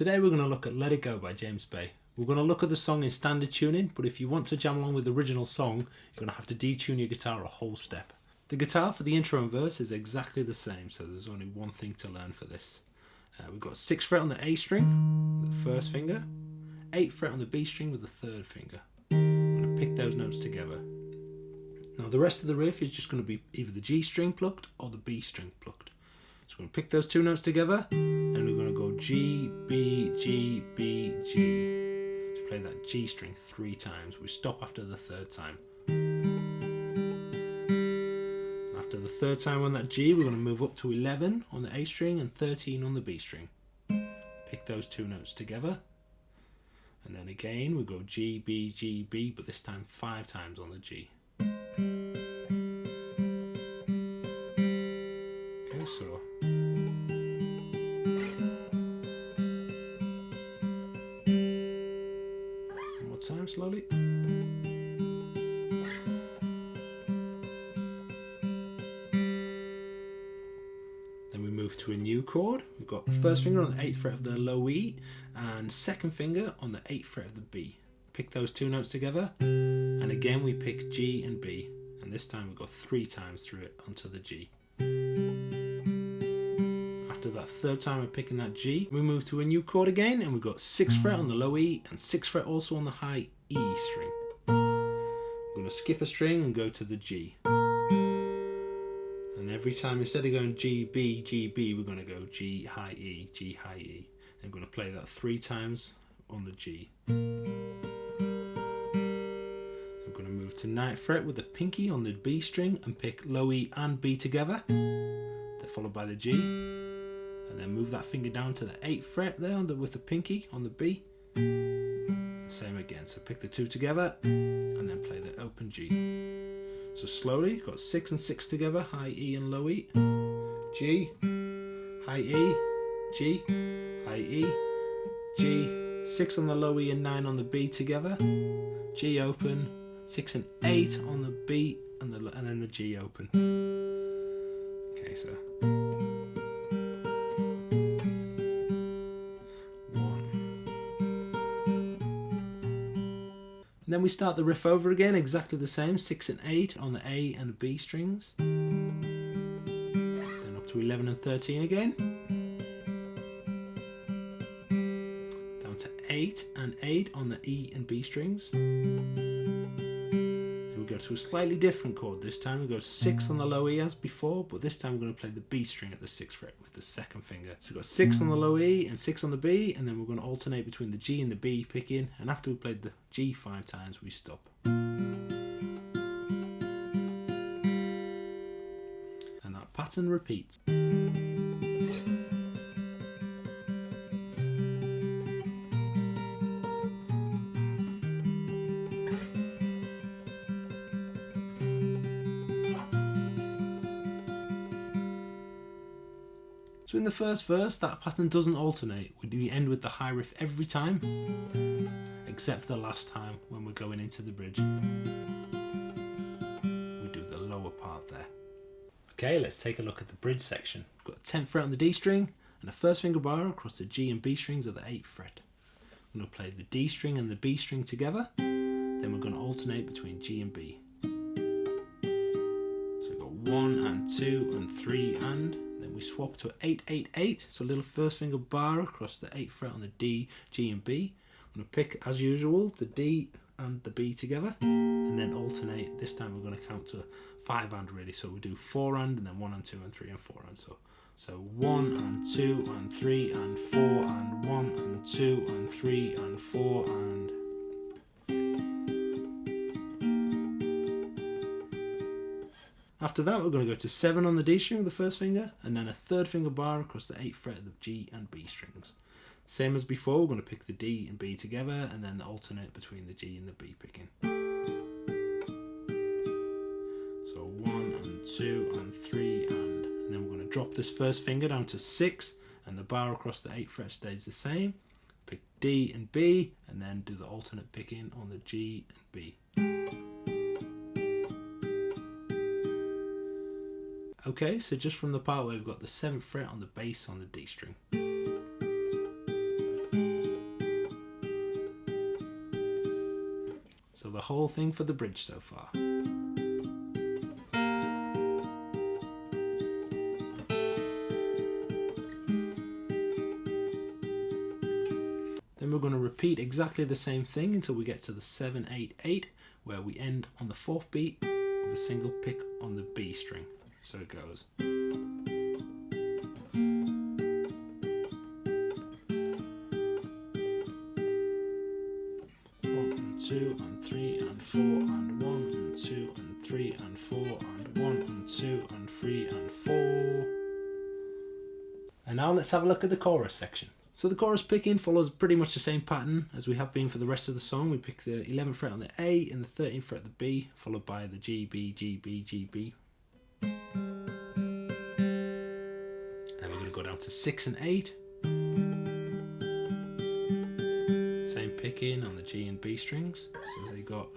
Today we're going to look at Let It Go by James Bay. We're going to look at the song in standard tuning, but if you want to jam along with the original song, you're going to have to detune your guitar a whole step. The guitar for the intro and verse is exactly the same, so there's only one thing to learn for this. We've got 6th fret on the A string with the 1st finger, 8th fret on the B string with the 3rd finger. I'm going to pick those notes together. Now the rest of the riff is just going to be either the G string plucked or the B string plucked. So we're going to pick those two notes together, and we're going to go G, B, G, B, G. So play that G string 3 times. We stop after the 3rd time. After the 3rd time on that G, we're going to move up to 11 on the A string and 13 on the B string. Pick those two notes together. And then again, we go G, B, G, B, but this time 5 times on the G. Okay, so one more time slowly. Then we move to a new chord. We've got the 1st finger on the 8th fret of the low E and 2nd finger on the 8th fret of the B. Pick those two notes together, and again we pick G and B, and this time we go 3 times through it onto the G. After that 3rd time of picking that G, we move to a new chord again, and we've got 6th fret on the low E and 6th fret also on the high E string. We're going to skip a string and go to the G. And every time, instead of going G, B, G, B, we're going to go G, high E, G, high E. And we're going to play that 3 times on the G. I'm going to move to 9th fret with the pinky on the B string and pick low E and B together. They're followed by the G. And then move that finger down to the 8th fret there with the pinky on the B. Same again, so pick the 2 together and then play the open G. So slowly, got 6 and 6 together, high E and low E, G, high E, G, high E, G, 6 on the low E and 9 on the B together, G open, 6 and 8 on the B and then the G open. Okay, so 1. And then we start the riff over again, exactly the same, 6 and 8 on the A and the B strings. Then up to 11 and 13 again. Down to 8 and 8 on the E and B strings. Then we go to a slightly different chord this time. We go 6 on the low E as before, but this time we're going to play the B string at the 6th fret with the 2nd finger. So we've got 6 on the low E and 6 on the B, and then we're going to alternate between the G and the B picking, and after we played the G 5 times, we stop. And that pattern repeats. So in the first verse, that pattern doesn't alternate. We end with the high riff every time, except for the last time when we're going into the bridge. We do the lower part there. Okay, let's take a look at the bridge section. We've got a 10th fret on the D string and a 1st finger bar across the G and B strings of the 8th fret. I'm going to play the D string and the B string together, then we're going to alternate between G and B. So we've got 1 and 2 and 3 and... Then we swap to 8, 8, 8, so a little 1st finger bar across the 8th fret on the D, G and B. I'm going to pick, as usual, the D and the B together, and then alternate. This time we're going to count to 5 and really, so we do 4 and then 1 and 2 and 3 and 4 and so 1 and 2 and 3 and 4 and 1 and 2 and 3 and 4 and... After that, we're going to go to 7 on the D string with the 1st finger, and then a 3rd finger bar across the 8th fret of the G and B strings. Same as before, we're going to pick the D and B together, and then alternate between the G and the B picking. So 1 and 2 and 3 and then we're going to drop this 1st finger down to 6, and the bar across the 8th fret stays the same. Pick D and B, and then do the alternate picking on the G and B. Okay, so just from the part where we've got the 7th fret on the bass on the D string. So the whole thing for the bridge so far. Then we're going to repeat exactly the same thing until we get to the 7-8-8, where we end on the 4th beat with a single pick on the B string. So it goes. 2 and 3 and 4 and 1 and 2 and 3 and 4 and 1 and 2 and 3 and 4. And now let's have a look at the chorus section. So the chorus picking follows pretty much the same pattern as we have been for the rest of the song. We pick the 11th fret on the A and the 13th fret on the B, followed by the G, B, G, B, G, B. Then we're going to go down to 6 and 8. Same picking on the G and B strings. So they got.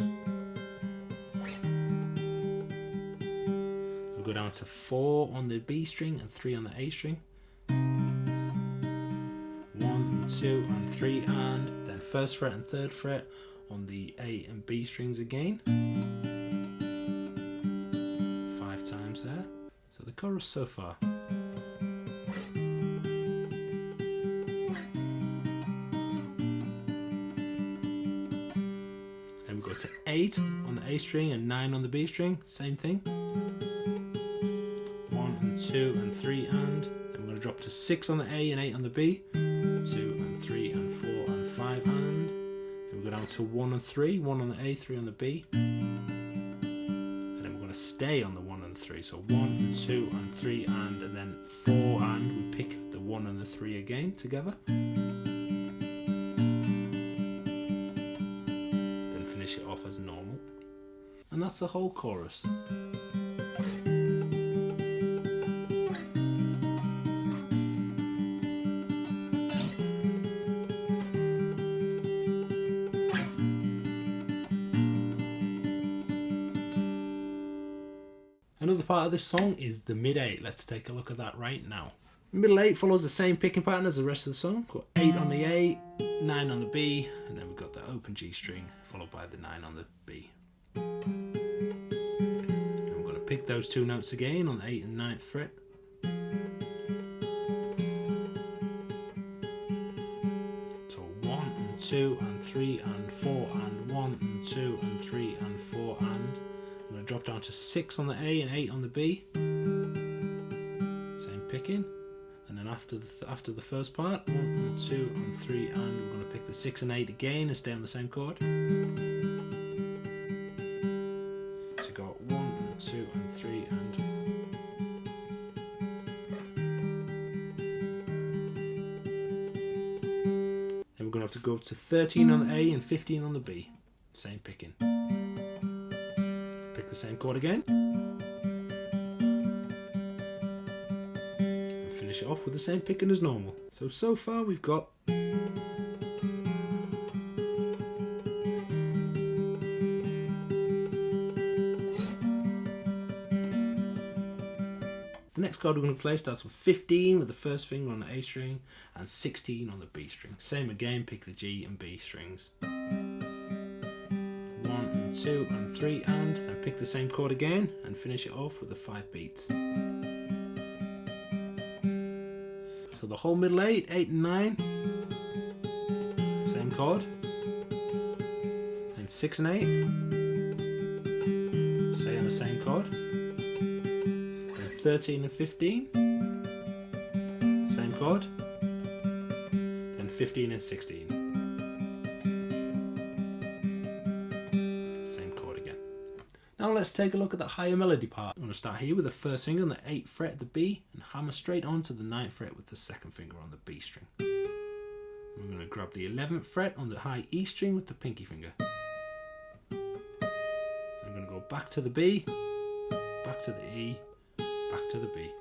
We'll go down to 4 on the B string and 3 on the A string. 1, 2 and 3 and then 1st fret and 3rd fret on the A and B strings again. 5 times there. So the chorus so far. Then we go to 8 on the A string and 9 on the B string, same thing. 1 and 2 and 3 and then we're going to drop to 6 on the A and 8 on the B. 2 and 3 and 4 and 5 and we go down to 1 and 3, 1 on the A, 3 on the B, and then we're going to stay on the 1 and 3, so 1, 2 and 3 and then 4 and we pick the 1 and the 3 again together, then finish it off as normal, and that's the whole chorus. Another part of this song is the mid 8. Let's take a look at that right now. The middle 8 follows the same picking pattern as the rest of the song. We've got 8 on the A, 9 on the B, and then we've got the open G string followed by the 9 on the B. And we're going to pick those two notes again on the 8th and 9th fret. So 1 and 2 and 3 and 4 and 1 and 2 and 3 and 4 and I'm going to drop down to 6 on the A and 8 on the B. Same picking. And then after the first part, 1 and 2 and 3 and we're going to pick the 6 and 8 again and stay on the same chord. So you got 1 and 2 and 3 and then we're going to have to go up to 13 on the A and 15 on the B. Same picking. Pick the same chord again and finish it off with the same picking as normal. So far we've got the next chord we're going to play starts with 15 with the first finger on the A string and 16 on the B string. Same again, pick the G and B strings. 2 and 3 and then pick the same chord again and finish it off with the 5 beats. So the whole middle 8, 8 and 9, same chord, then 6 and 8, stay on the same chord, then 13 and 15, same chord, then 15 and 16. Now let's take a look at the higher melody part. I'm going to start here with the first finger on the 8th fret of the B and hammer straight on to the 9th fret with the second finger on the B string. I'm going to grab the 11th fret on the high E string with the pinky finger. I'm going to go back to the B, back to the E, back to the B.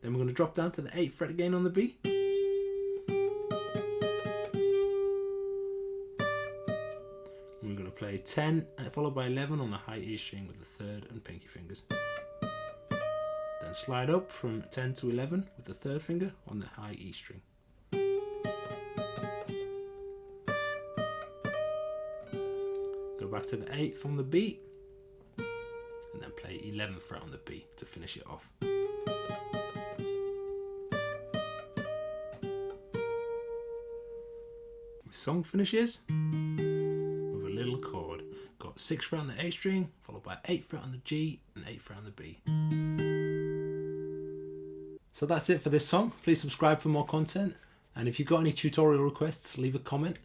Then we're going to drop down to the 8th fret again on the B. Play 10 followed by 11 on the high E string with the 3rd and pinky fingers. Then slide up from 10 to 11 with the 3rd finger on the high E string. back to the 8th on the B, and then play 11th fret on the B to finish it off. The song finishes with a little chord. Got 6th fret on the A string, followed by 8th fret on the G and 8th fret on the B. So that's it for this song. Please subscribe for more content, and if you've got any tutorial requests, leave a comment.